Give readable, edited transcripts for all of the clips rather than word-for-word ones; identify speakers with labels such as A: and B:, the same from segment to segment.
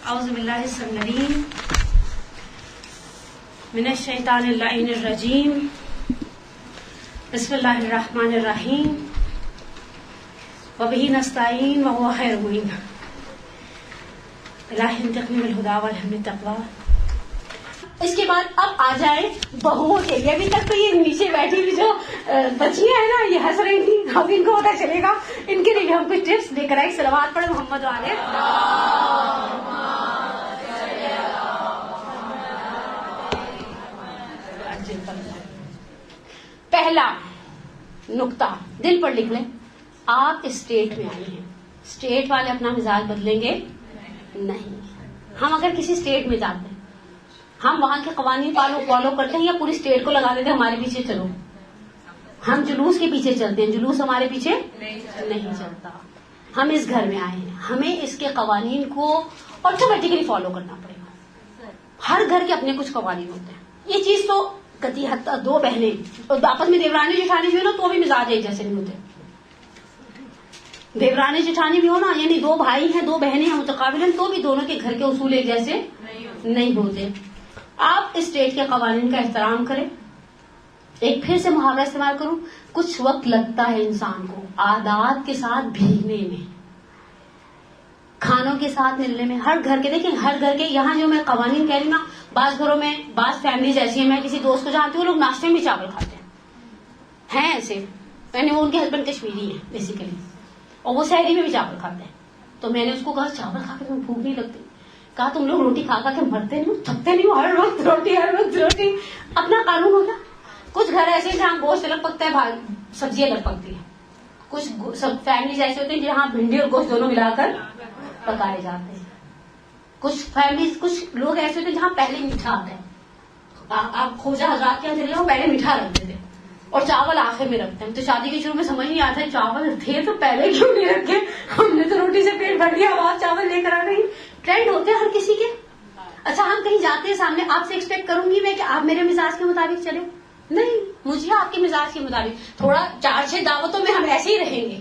A: اعوذ باللہ السمیع العلیم من الشیطان اللعین الرجیم بسم اللہ الرحمن الرحیم وبہ نستعین وہو خیر المعین الہ انتقم بالہدی والحمد التقوی۔ اس کے بعد اب آ جائیں بہوؤں کے لیے۔ ابھی تک تو یہ نیچے بیٹھی ہوئی جو بچیاں ہیں نا یہ ہنس رہی تھی، اب ان کو پتا چلے گا، ان کے لیے بھی ہم کچھ ٹپس لے کر آئے۔ صلوات پڑھیں محمد والے۔ پہلا نقطہ دل پر لکھ لیں، آپ اسٹیٹ میں آئی ہیں، اسٹیٹ والے اپنا مزاج بدلیں گے نہیں۔ ہم اگر کسی اسٹیٹ میں جاتے ہیں، ہم وہاں کے قوانین فالو کرتے ہیں یا پوری اسٹیٹ کو لگا دیتے ہیں ہمارے پیچھے چلو؟ ہم جلوس کے پیچھے چلتے ہیں، جلوس ہمارے پیچھے نہیں چلتا۔ ہم اس گھر میں آئے ہیں، ہمیں اس کے قوانین کو آٹومیٹکلی فالو کرنا پڑے گا۔ ہر گھر کے اپنے کچھ قوانین ہوتے ہیں۔ یہ چیز تو کتی حد تک دو بہنیں اور آپس میں دیورانی جٹھانی بھی ہو نا تو بھی مزاج ایک جیسے نہیں ہوتے۔ دیورانی جٹھانی بھی ہو نا، یعنی دو بھائی ہیں دو بہنیں ہیں متقابل ہیں، تو بھی دونوں کے گھر کے اصول ایک جیسے نہیں ہوتے۔ آپ اسٹیٹ کے قوانین کا احترام کریں۔ ایک پھر سے محاورہ استعمال کروں، کچھ وقت لگتا ہے انسان کو عادات کے ساتھ بھیگنے میں، کھانوں کے ساتھ ملنے میں۔ ہر گھر کے دیکھیں، ہر گھر کے یہاں جو میں قوانین کہہ رہی ہوں نا، بعض گھروں میں بعض فیملیز ایسی ہیں، میں کسی دوست کو جانتی ہوں وہ لوگ ناشتے میں چاول کھاتے ہیں ایسے، یعنی وہ ان کے ہسبینڈ کشمیری ہیں بیسیکلی، اور وہ سحری میں بھی چاول کھاتے ہیں۔ تو میں نے اس کو کہا چاول کھا کے تمہیں بھوک نہیں لگتی؟ کہا تم لوگ روٹی کھا کے مرتے نہیں ہو، تھکتے نہیں ہو، ہر وقت روٹی ہر وقت روٹی، اپنا قانون ہو گیا۔ کچھ گھر ایسے ہیں جہاں گوشت الگ پکتا ہے، سبزی الگ پکتی ہے۔ کچھ فیملیز ایسے ہوتے ہیں جہاں بھنڈی اور گوشت دونوں ملا کر پکائے جاتے ہیں۔ کچھ لوگ ایسے ہوتے ہیں جہاں پہلے میٹھا آتا ہے۔ آپ خوجہ حضرات کے یہاں چلے جاؤ، پہلے میٹھا رکھتے تھے اور چاول آخر میں رکھتے ہیں۔ تو شادی کے شروع میں سمجھ نہیں آتا ہے چاول تھے تو پہلے کیوں نہیں رکھے، ہم نے تو روٹی سے پیٹ بھر لیا، آواز چاول لے کر آ گئی۔ ٹرینڈ ہوتے ہیں ہر کسی کے۔ اچھا ہم کہیں جاتے ہیں، سامنے آپ سے ایکسپیکٹ کروں گی میں کہ آپ میرے مزاج کے مطابق چلیں؟ نہیں، مجھے آپ کے مزاج کے مطابق تھوڑا 4-6 دعوتوں میں ہم ایسے ہی رہیں گے،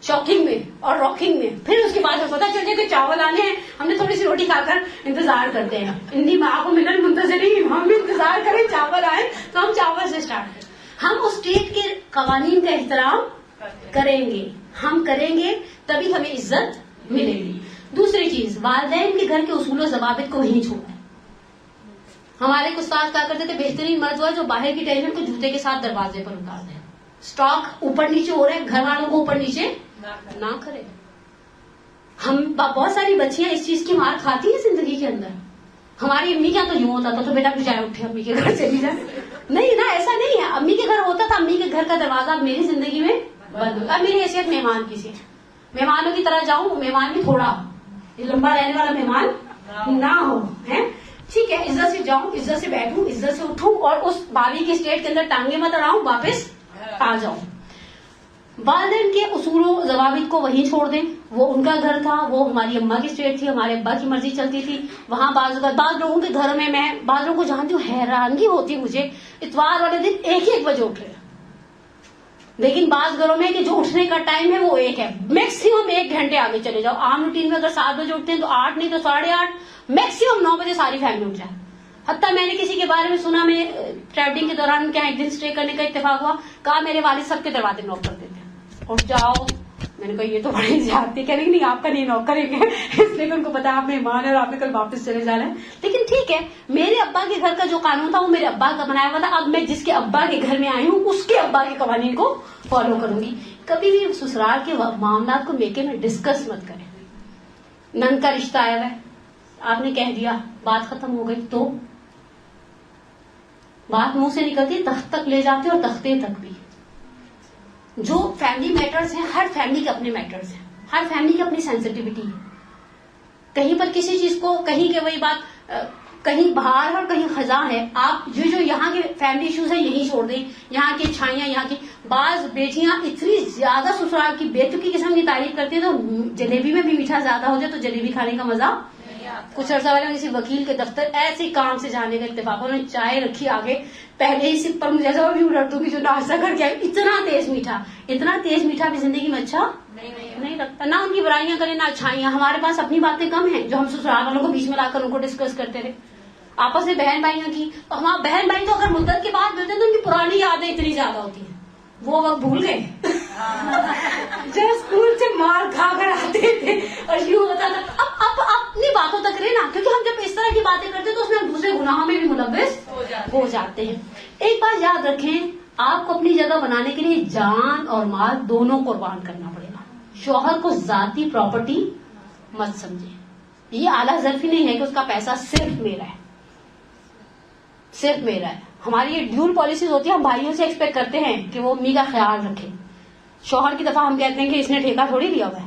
A: شاکنگ میں اور راکنگ میں۔ پھر اس کے بعد ہمیں پتا چل جائے کہ چاول آنے ہیں، ہم نے تھوڑی سی روٹی کھا کر انتظار کرتے ہیں۔ انی ماں کو ملن منتظرین، ہم بھی انتظار کریں چاول آئے تو ہم چاول سے اسٹارٹ کریں۔ ہم اس اسٹیٹ کے قوانین کا احترام کریں گے، ہم کریں گے تبھی ہمیں عزت ملے گی۔ دوسری چیز، والدین کے گھر کے اصول و ضوابط کو وہیں چھوڑیں۔ ہمارے کچھ استاد کہا کرتے تھے بہترین مرد ہوا جو باہر کی ٹینشن کو جوتے کے ساتھ دروازے پر اتار دے۔ اسٹاک اوپر نیچے ہو رہا ہے، گھر والوں کو اوپر نیچے نہ کرے۔ ہم بہت ساری بچیاں اس چیز کی مار کھاتی ہیں زندگی کے اندر۔ ہماری امی کیا تو یوں ہوتا تھا تو بیٹا بجائے اٹھے امی کے گھر سے بھی جائے، نہیں نا، ایسا نہیں ہے۔ امی کے گھر ہوتا تھا، امی کے گھر کا دروازہ اب میری زندگی میں بند ہو۔ اب میری حیثیت مہمان کی سی، مہمانوں کی طرح جاؤں، مہمان بھی تھوڑا لمبا رہنے والا مہمان نہ ہو، ہے ٹھیک ہے۔ عزت سے جاؤں، عزت سے بیٹھوں، عزت سے اٹھوں، اور اس بھابھی کی اسٹیٹ کے اندر ٹانگیں مت اڑاؤں، واپس آ جاؤں۔ والدین کے اصول و ضوابط کو وہیں چھوڑ دیں۔ وہ ان کا گھر تھا، وہ ہماری اماں کی اسٹیٹ تھی، ہمارے ابا کی مرضی چلتی تھی۔ وہاں بعض لوگوں کے گھروں میں بعض لوگوں کو جانتی ہوں، حیرانگی ہوتی مجھے، اتوار والے دن 1 بجے اٹھ رہے ہیں، لیکن بعض گھروں میں کہ جو اٹھنے کا ٹائم ہے وہ 1 ہے، میکسیمم 1 گھنٹے آگے چلے جاؤ۔ عام روٹین میں اگر 7 بجے اٹھتے ہیں تو 8 نہیں تو 8:30، میکسیمم 9 بجے ساری فیملی اٹھ جائے۔ حتیٰ میں نے کسی کے بارے میں سنا، میں ٹریولنگ کے دوران کیا ایک دن اسٹے کرنے کا اتفاق ہوا، کہا میرے والد سب کے دروازے نوک کر دیتے ہیں، اٹھ جاؤ۔ میں نے کہا یہ تو بڑی زیادتی، کہنے نہیں آپ کا نہیں نوک کریں گے، اس لیے ان کو پتا آپ مہمان ہے اور آپ نے کل واپس چلے جانا ہے۔ لیکن ٹھیک ہے، میرے ابا کے گھر کا جو قانون تھا وہ میرے ابا کا بنایا ہوا تھا، اب میں جس کے ابا کے گھر میں آئی ہوں اس کے ابا کے قوانین کو فالو کروں گی۔ کبھی بھی سسرال کے معاملات کو میکے میں ڈسکس مت کریں۔ نند کا رشتہ آیا ہے، آپ نے کہہ دیا، بات ختم ہو گئی، تو بات منہ سے نکلتی تخت تک لے جاتے اور تختے تک بھی۔ جو فیملی میٹرز ہیں، ہر فیملی کے اپنے میٹرز ہیں، ہر فیملی کی اپنی سینسٹیوٹی ہے۔ کہیں پر کسی چیز کو کہیں کے وہی بات، کہیں باہر اور کہیں خزاں ہے، آپ جو یہاں کے فیملی ایشوز ہیں یہی چھوڑ دیں، یہاں کی چھائیاں، یہاں کی بعض بیٹیاں اتنی زیادہ سسرال کی بے تکی قسم کی تعریف کرتی ہیں تو جلیبی میں بھی میٹھا زیادہ ہو جائے تو جلیبی کھانے کا مزہ کچھ عرصہ پہلے کسی وکیل کے دفتر ایسے کام سے جانے کا اتفاق، انہوں نے چائے رکھی آگے، پہلے ہی سپ پر مجھے ایسا بھی لڑکوں کی جو ناشتہ کر کے آئے، اتنا تیز میٹھا بھی زندگی میں اچھا نہیں لگتا. نہ ان کی برائیاں کریں نہ اچھائیاں. ہمارے پاس اپنی باتیں کم ہیں جو ہم سسرال والوں کو بیچ میں لا کر ان کو ڈسکس کرتے رہے آپس میں بہن بھائیوں کی. ہمارے بہن بھائی تو اگر مدت کے بعد ملتے ہیں تو ان کی پرانی یادیں اتنی زیادہ ہوتی ہیں، وہ وقت بھول گئے جب اسکول سے مار کھا کر آتے تھے اور یوں ہوتا تھا. اب اپنی باتوں تک رہے نا، کیونکہ ہم جب اس طرح کی باتیں کرتے ہیں تو اس میں دوسرے گناہوں میں بھی ملوث ہو جاتے ہیں. ایک بات یاد رکھیں، آپ کو اپنی جگہ بنانے کے لیے جان اور مال دونوں قربان کرنا پڑے گا. شوہر کو ذاتی پراپرٹی مت سمجھیں. یہ اعلیٰ ظرفی نہیں ہے کہ اس کا پیسہ صرف میرا ہے، صرف میرا ہے. ہماری یہ ڈیول پالیسیز ہوتی ہے، ہم بھائیوں سے ایکسپیکٹ کرتے ہیں کہ وہ امی کا خیال رکھے. شوہر کی دفعہ ہم کہتے ہیں کہ اس نے ٹھیکہ تھوڑی لیا ہوا ہے.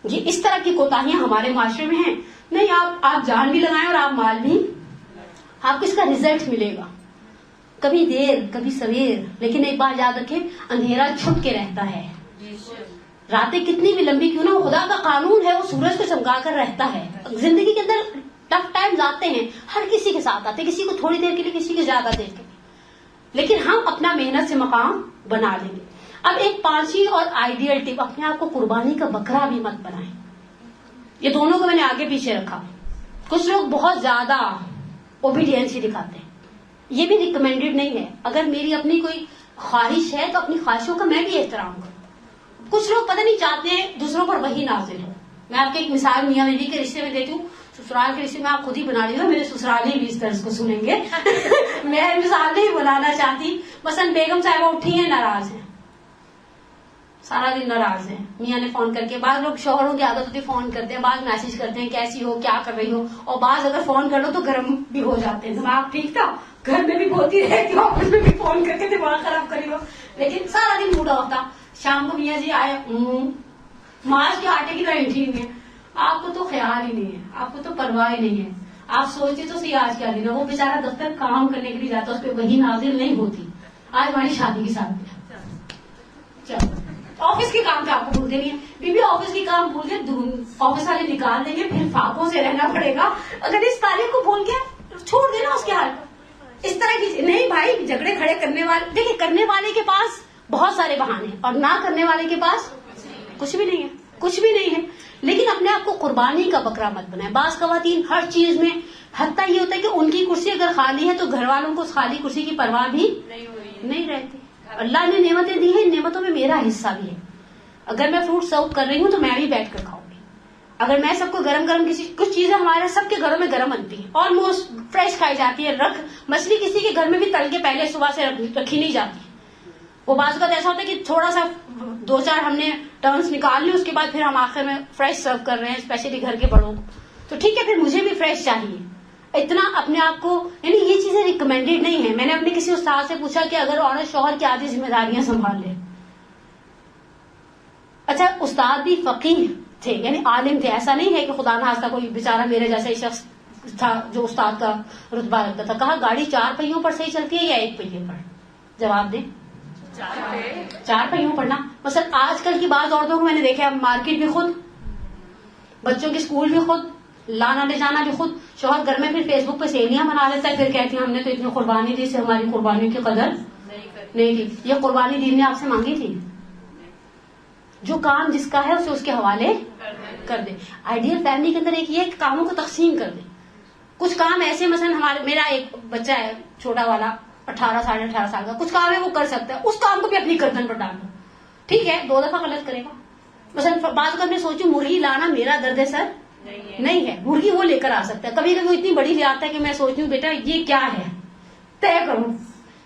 A: یہ اس طرح کی کوتاہیاں ہمارے معاشرے میں ہیں. نہیں، آپ جان بھی لگائیں اور آپ مال بھی، آپ کو اس کا رزلٹ ملے گا، کبھی دیر کبھی سویر. لیکن ایک بات یاد رکھیں، اندھیرا چھپ کے رہتا ہے. راتیں کتنی بھی لمبی کیوں نہ ہو، خدا کا قانون ہے وہ سورج کو چمکا کر رہتا ہے. زندگی کے اندر ٹف ٹائمز آتے ہیں، ہر کسی کے ساتھ آتے ہیں، کسی کو تھوڑی دیر کے لیے، کسی کو زیادہ دیر کے لیے، لیکن ہم اپنا محنت سے مقام بنا لیں گے. اب ایک 5ویں اور آئیڈیل ٹپ، اپنے آپ کو قربانی کا بکرا بھی مت بنائیں. یہ دونوں کو میں نے آگے پیچھے رکھا. کچھ لوگ بہت زیادہ اوبیڈینس ہی دکھاتے ہیں، یہ بھی ریکمینڈیڈ نہیں ہے. اگر میری اپنی کوئی خواہش ہے تو اپنی خواہشوں کا میں بھی احترام کروں. کچھ لوگ پتہ نہیں چاہتے ہیں دوسروں پر وہی نازل ہو. میں آپ کو ایک مثال میاں بیوی کے رشتے میں دیتی ہوں. سسرال کے رشتے میں آپ خود ہی بنا لیجیے، میرے سسرالی بھی اس طرح کو سنیں گے. میں مثال نہیں بنانا چاہتی. مثلا بیگم صاحبہ اٹھی ہیں، ناراض ہیں، سارا دن ناراض ہیں. میاں نے فون کر کے، بعض لوگ شوہروں کی عادت ہوتی ہے فون کرتے ہیں، بعض میسج کرتے ہیں کیسی ہو، کیا کر رہی ہو، اور بعض اگر فون کر لو تو گرم بھی ہو جاتے ہیں. دماغ ٹھیک تھا، گھر میں بھی بولتی رہتی ہوں، آفس میں بھی فون کر کے دماغ خراب کری ہو، لیکن سارا دن موڈا ہوتا. شام کو میاں جی آئے، مارچ کے آٹے کی طرح اٹھی ہوئی ہے. آپ کو تو خیال ہی نہیں ہے، آپ کو تو پرواہ ہی نہیں ہے. آپ سوچتے تو صحیح آج کیا دن ہے. وہ بیچارہ دفتر کام کرنے کے لیے جاتا، اس پہ وہی نازل نہیں ہوتی. آج ہماری شادی کی سالگرہ. چلو آفس کے کام تو آپ کو بھولتے نہیں ہے. بی آفس کے کام بھول کے آفس والے نکال دیں گے، پھر فاقوں سے رہنا پڑے گا. اگر اس تاریخ کو بھول کے چھوڑ دینا اس کے حال. اس طرح کی نہیں بھائی، جھگڑے کھڑے کرنے والے، دیکھیں کرنے والے کے پاس بہت سارے بہانے اور نہ کرنے والے کے پاس کچھ بھی نہیں ہے، کچھ بھی نہیں ہے. لیکن اپنے آپ کو قربانی کا بکرا مت بنائیں. بعض خواتین ہر چیز میں، حتیٰ یہ ہوتا ہے کہ ان کی کرسی اگر خالی ہے تو گھر والوں کو اس خالی کرسی کی پرواہ بھی نہیں رہتی. اللہ نے نعمتیں دی ہیں، نعمتوں میں میرا حصہ بھی ہے. اگر میں فروٹ سرو کر رہی ہوں تو میں بھی بیٹھ کر کھاؤں گی. اگر میں سب کو گرم گرم، کچھ چیزیں ہمارے سب کے گھروں میں گرم بنتی ہیں، آلموسٹ فریش کھائی جاتی ہے. مچھلی کسی کے گھر میں بھی تل کے پہلے صبح سے رکھی نہیں جاتی. وہ بعض اوقات ایسا ہوتا ہے کہ تھوڑا سا 2-4 ہم نے ٹرنس نکال لی، اس کے بعد پھر ہم آخر میں فریش سرو کر رہے ہیں، اسپیشلی گھر کے بڑوں کو. تو ٹھیک ہے، پھر مجھے بھی فریش چاہیے. اتنا اپنے آپ کو، یعنی یہ چیزیں ریکمینڈیڈ نہیں ہے. میں نے اپنے کسی استاد سے پوچھا کہ اگر عورت شوہر کی آدھی ذمہ داریاں سنبھال لے. اچھا استاد بھی فقیہ تھے، یعنی عالم تھے. ایسا نہیں ہے کہ خدا نخواستہ کوئی بیچارہ میرے جیسا ہی شخص تھا جو استاد کا رتبہ رکھتا تھا. کہا گاڑی 4 پہیوں پر صحیح چلتی ہے یا 1 پہیے پر؟ جواب دیں. 4 پہیوں پر نا. مثلا آج کل کی بعض عورتوں کو میں نے دیکھا، مارکیٹ بھی خود، بچوں کے اسکول بھی خود، لانا لے جانا بھی خود. شوہر گھر میں پھر فیس بک پہ سیلیاں بنا لیتا ہے، پھر کہتی ہیں ہم نے تو اتنی قربانی دی، اس سے ہماری قربانیوں کی قدر نہیں کی. یہ قربانی دین نے آپ سے مانگی تھی؟ جو کام جس کا ہے اسے اس کے حوالے کر دے. آئیڈیل فیملی کے اندر ایک یہ کہ کاموں کو تقسیم کر دے. کچھ کام ایسے، مثلا میرا ایک بچہ ہے چھوٹا والا، 18 ساڑھے 18 سال کا، کچھ کام ہے وہ کر سکتا ہے، اس کام کو بھی اپنی گردن پر ڈال دو. ٹھیک ہے 2 دفعہ غلط کرے گا. مثلا بعض اوقات میں سوچوں مرغی لانا میرا درد سر نہیں ہے، مرغی وہ لے کر آ سکتا ہے. کبھی کبھی وہ اتنی بڑی لے آتا ہے کہ میں سوچتی ہوں بیٹا یہ کیا ہے، طے کروں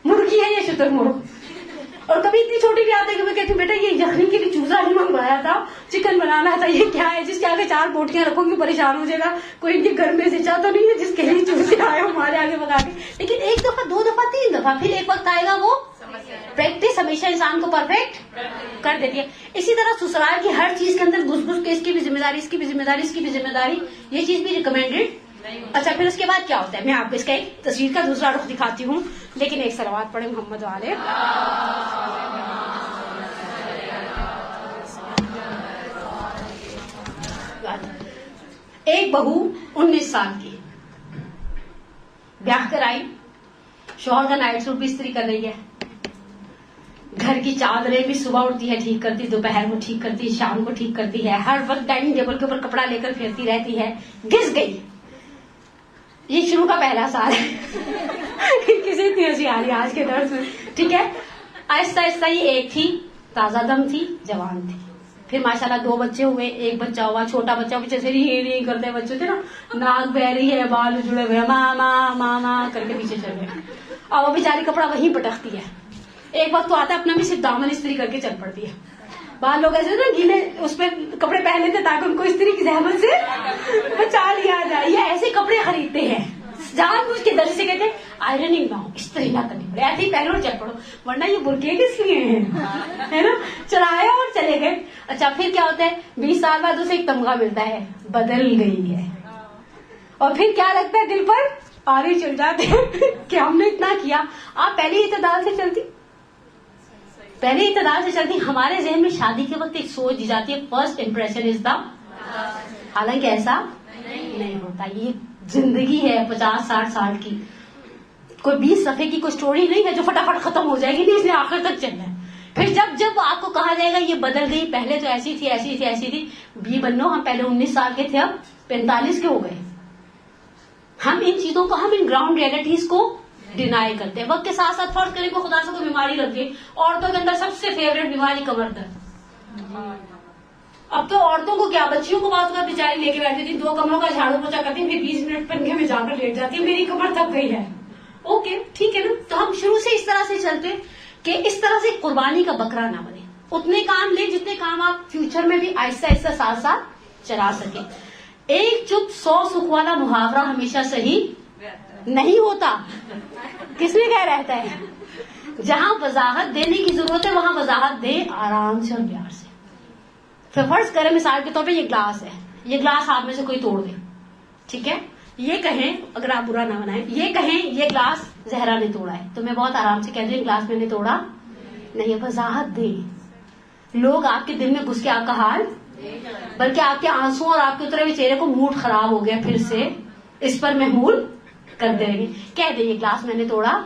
A: مرغی ہے یا شتر مرغ. اور کبھی اتنی چھوٹی بھی آتا ہے کہ میں کہتی ہوں بیٹا یہ یخنی کے لیے چوزا نہیں منگوایا تھا، چکن بنانا تھا، یہ کیا ہے جس کے آگے 4 بوٹیاں رکھو گی پریشان ہو جائے گا. کوئی ان کے گھر میں سے چاہ تو نہیں ہے جس کے لیے چوزے آئے ہمارے آگے بگا کے. لیکن 1 دفعہ 2 دفعہ 3 دفعہ، پھر ایک وقت آئے گا وہ پریکٹس ہمیشہ انسان کو پرفیکٹ کر دیتی ہے. اسی طرح سسرال کی ہر چیز کے اندر گھس گھس کے اس کی بھی ذمہ داری، اس کی بھی ذمہ داری، اس کی بھی ذمہ داری، یہ چیز بھی ریکمینڈیڈ. اچھا پھر اس کے بعد کیا ہوتا ہے، میں آپ کو اس کا ایک تصویر کا دوسرا رخ دکھاتی ہوں، لیکن ایک صلوات پڑھیں محمد والے. ایک بہو 19 سال کی بیاہ کر آئی, شوہر کا نائٹ سوٹ بھی استری کر رہی ہے, گھر کی چادریں بھی صبح اٹھتی ہے ٹھیک کرتی, دوپہر کو ٹھیک کرتی, شام کو ٹھیک کرتی ہے, ہر وقت ڈائننگ ٹیبل کے اوپر کپڑا لے کر پھرتی رہتی ہے. گھس گئی. یہ شروع کا پہلا سال ہے. کسی اتنی ہنسی آ رہی آج کے درس میں, ٹھیک ہے. آہستہ آہستہ یہ ایک تھی, تازہ دم تھی, جوان تھی. پھر ماشاءاللہ 2 بچے ہوئے, ایک بچہ ہوا, چھوٹا بچہ پیچھے سے نہیں کرتے بچے تھے نا, ناک بہ رہی ہے, بال جڑے ہوئے, ماما ماما کر کے پیچھے چل گئے. اور وہ بیچاری کپڑا وہیں پٹکتی ہے. ایک وقت تو آتا ہے اپنا بھی صرف دامن استری کر کے چل پڑتی ہے. بعض لوگ ایسے نا گیلے اس پہ کپڑے پہن لیتے تاکہ ان کو استری کی زحمت سے بچا لیا جائے. یہ ایسے کپڑے خریدتے ہیں جان بوجھ کے, در سے کہتے ہیں آئرننگ نہ ہو, استری نہ کرنی پڑے, ایسے ہی پہلو اور چل پڑو, ورنہ یہ برقعے کس لیے ہیں, ہے نا. چلایا اور چلے گئے. اچھا پھر کیا ہوتا ہے, 20 سال بعد اسے ایک تمغہ ملتا ہے, بدل گئی ہے. اور پھر کیا لگتا ہے دل پر, آرے چل جاتے ہیں کہ ہم نے اتنا کیا. آپ پہلے اعتدال سے چلتی, پہلے اعتدال سے چلتی. ہمارے ذہن میں شادی کے وقت ایک سوچ دی جاتی ہے, فرسٹ امپریشن از دا, حالانکہ ایسا نہیں ہوتا. یہ زندگی ہے 50-60 سال کی, کوئی 20 صفحے کی کوئی سٹوری نہیں ہے جو فٹافٹ ختم ہو جائے گی, نہیں, اس نے آخر تک چلنا ہے. پھر جب آپ کو کہا جائے گا یہ بدل گئی, پہلے تو ایسی تھی ایسی تھی ایسی تھی, بھی بنو, ہم پہلے 19 سال کے تھے, اب 45 کے ہو گئے. ہم ان چیزوں کو, ہم ان گراؤنڈ ریئلٹیز کو ڈینائی کرتے ہیں. وقت کے ساتھ ساتھ فرض کریں کو خدا سے کوئی بیماری لگ گئی, عورتوں کے اندر سب سے فیوریٹ بیماری کمر درد. اب تو عورتوں کو کیا, بچیوں کو بات کر بیچاری لے کے بیٹھتی تھی, 2 کمروں کا جھاڑو پوچھا کرتی, پھر 20 منٹ پنکھے میں جا کر لیٹ جاتی, میری کمر تھک گئی ہے. اوکے ٹھیک ہے نا. تو ہم شروع سے اس طرح سے چلتے کہ اس طرح سے قربانی کا بکرا نہ بنے. اتنے کام لیں جتنے کام آپ فیوچر میں بھی آہستہ آہستہ ساتھ ساتھ چلا سکیں. ایک چپ 100 سکھ والا محاورہ ہمیشہ صحیح نہیں ہوتا. کس میں کہہ رہتا ہے, جہاں وضاحت دینے کی ضرورت ہے وہاں وضاحت دے آرام سے اور پیار سے. پھر فرض کریں مثال کے طور پہ یہ گلاس ہے, یہ گلاس آپ میں سے کوئی توڑ دے, ٹھیک ہے, یہ کہیں, اگر آپ برا نہ بنائیں, یہ کہیں یہ گلاس زہرا نے توڑا ہے, تو میں بہت آرام سے کہہ دوں گلاس میں نے توڑا نہیں. وضاحت دیں, لوگ آپ کے دل میں گھس کے آپ کا حال, بلکہ آپ کے آنسو اور آپ کے اترے ہوئے چہرے کو موڈ خراب ہو گیا, پھر سے اس پر محمول کر دیں گے. کہہ دیں یہ گلاس میں نے توڑا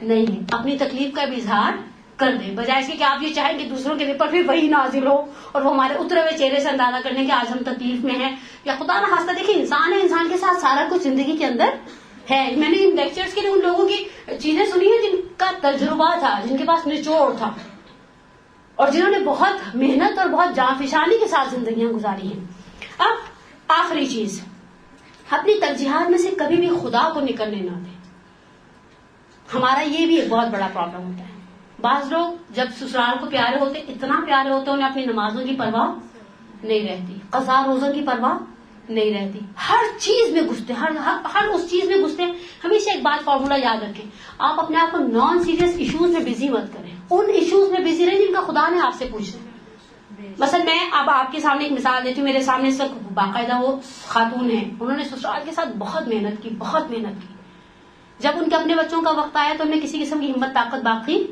A: نہیں ہے, اپنی تکلیف کا بھی اظہار کر دیں, بجائے اس کے کہ آپ یہ چاہیں کہ دوسروں کے دل پر پھر وہی نازل ہو اور وہ ہمارے اترے ہوئے چہرے سے اندازہ کرنے کہ آج ہم تکلیف میں ہیں. یا خدا نہ خواستہ دیکھیں انسان ہے, انسان کے ساتھ سارا کچھ زندگی کے اندر ہے. میں نے ان لیکچرز کے لیے ان لوگوں کی چیزیں سنی ہیں جن کا تجربہ تھا, جن کے پاس نچوڑ تھا, اور جنہوں نے بہت محنت اور بہت جانفشانی کے ساتھ زندگیاں گزاری ہیں. اب آخری چیز, اپنی ترجیحات میں سے کبھی بھی خدا کو نکلنے نہ دیں. ہمارا یہ بھی ایک بہت بڑا پرابلم ہوتا ہے. بعض لوگ جب سسرال کو پیارے ہوتے, اتنا پیارے ہوتے, انہیں اپنی نمازوں کی پرواہ نہیں رہتی, قضا روزوں کی پرواہ نہیں رہتی, ہر چیز میں گھستے, ہر اس چیز میں گھستے. ہمیشہ ایک بات فارمولا یاد رکھیں, آپ اپنے آپ کو نان سیریس ایشوز میں بزی مت کریں, ان ایشوز میں بزی رہیں جن کا خدا نے آپ سے پوچھنا. مثلا میں اب آپ کے سامنے ایک مثال دیتی ہوں. میرے سامنے اس وقت باقاعدہ وہ خاتون ہیں, انہوں نے سسرال کے ساتھ بہت محنت کی, بہت محنت کی. جب ان کے اپنے بچوں کا وقت آیا تو انہیں کسی قسم کی ہمت طاقت باقی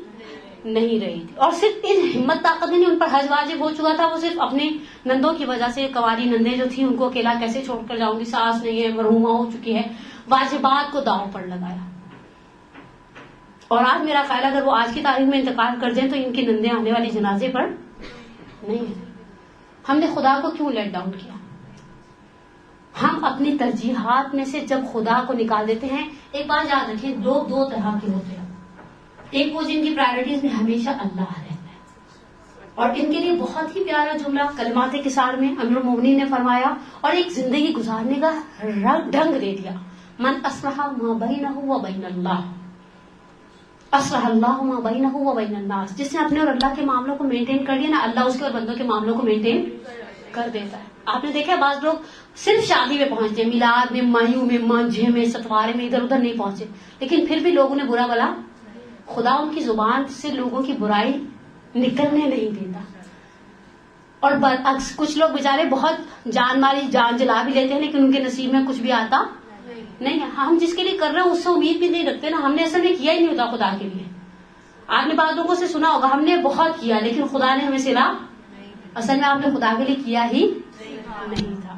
A: نہیں رہی تھی, اور صرف ان ہمت طاقت نہیں, ان پر حج واجب ہو چکا تھا. وہ صرف اپنے نندوں کی وجہ سے, کواری نندیں جو تھیں ان کو اکیلا کیسے چھوڑ کر جاؤں گی, ساس نہیں ہے, مرحومہ ہو چکی ہے, واجبات کو داؤ پر لگایا. اور آج میرا خیال اگر وہ آج کی تاریخ میں انتقال کر جائیں تو ان کی نندیں آنے والی جنازے پر نہیں ہیں. ہم نے خدا کو کیوں لیٹ ڈاؤن کیا؟ ہم اپنی ترجیحات میں سے جب خدا کو نکال دیتے ہیں. ایک بات یاد رکھیں, لوگ 2 طرح کے ہوتے ہیں. ایک وہ جن کی پرائرٹیز میں ہمیشہ اللہ رہتا ہے, اور ان کے لیے بہت ہی پیارا جملہ کلمات کثار میں امیر المومنین نے فرمایا, اور ایک زندگی گزارنے کا رنگ ڈھنگ دے دیا. من اصلح ما بینہ و بین اللہ, اصلح اللہ ما بینہ و بین الناس. جس نے اپنے اور اللہ کے معاملوں کو مینٹین کر لیا نا, اللہ اس کے اور بندوں کے معاملوں کو مینٹین کر دیتا ہے. آپ نے دیکھا بعض لوگ صرف شادی میں پہنچتے ہیں, میلاد میں, مایوں میں, مانجھے میں, ستوارے میں, ادھر ادھر نہیں پہنچے, لیکن پھر بھی لوگوں نے برا بلا, خدا ان کی زبان سے لوگوں کی برائی نکلنے نہیں دیتا. اور برعکس کچھ لوگ بیچارے بہت جان ماری جان جلا بھی لیتے ہیں, لیکن ان کے نصیب میں کچھ بھی آتا نہیں ہے. ہم جس کے لیے کر رہے ہیں اس سے امید بھی نہیں رکھتے نا, ہم نے اصل میں کیا ہی نہیں ہوتا خدا کے لیے. آپ نے بعض لوگوں سے سنا ہوگا ہم نے بہت کیا لیکن خدا نے ہمیں صلا, اصل میں آپ نے خدا کے لیے کیا ہی نہیں تھا.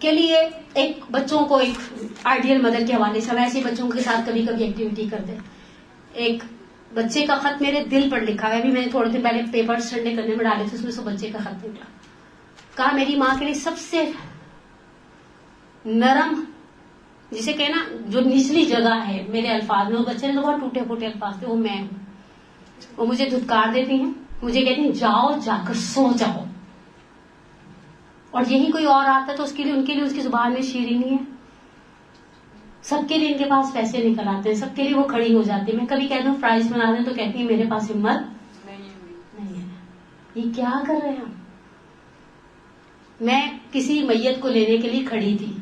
A: کے لیے ایک بچوں کو ایک آئیڈیل مدر کے حوالے سے ہم ایسے بچوں کے ساتھ کبھی کبھی ایکٹیویٹی کرتے. ایک بچے کا خط میرے دل پر لکھا ہے. ابھی میں نے تھوڑے دن پہلے پیپر سنڈے کرنے میں ڈالے تھے, اس میں سے بچے کا خط نکلا. کہا میری ماں کے لیے سب سے نرم, جسے کہنا جو نچلی جگہ ہے میرے الفاظ میں, وہ بچے نے تو بہت ٹوٹے پھوٹے الفاظ تھے, وہ میں ہوں. وہ مجھے دھتکار دیتی ہیں, مجھے کہتی ہیں جاؤ جا کر سو جاؤ. اور یہی کوئی اور آتا ہے تو اس کے لیے ان کے لیے اس کی زبان میں شیرینی ہے. سب کے لیے ان کے پاس پیسے نکل آتے ہیں, سب کے لیے وہ کھڑی ہو جاتی ہے. میں کبھی کہتا ہوں پرائز بنا دیں تو کہتی ہیں میرے پاس ہمت نہیں ہے. یہ کیا کر رہے ہیں ہم. میں کسی میت کو لینے کے لیے کھڑی تھی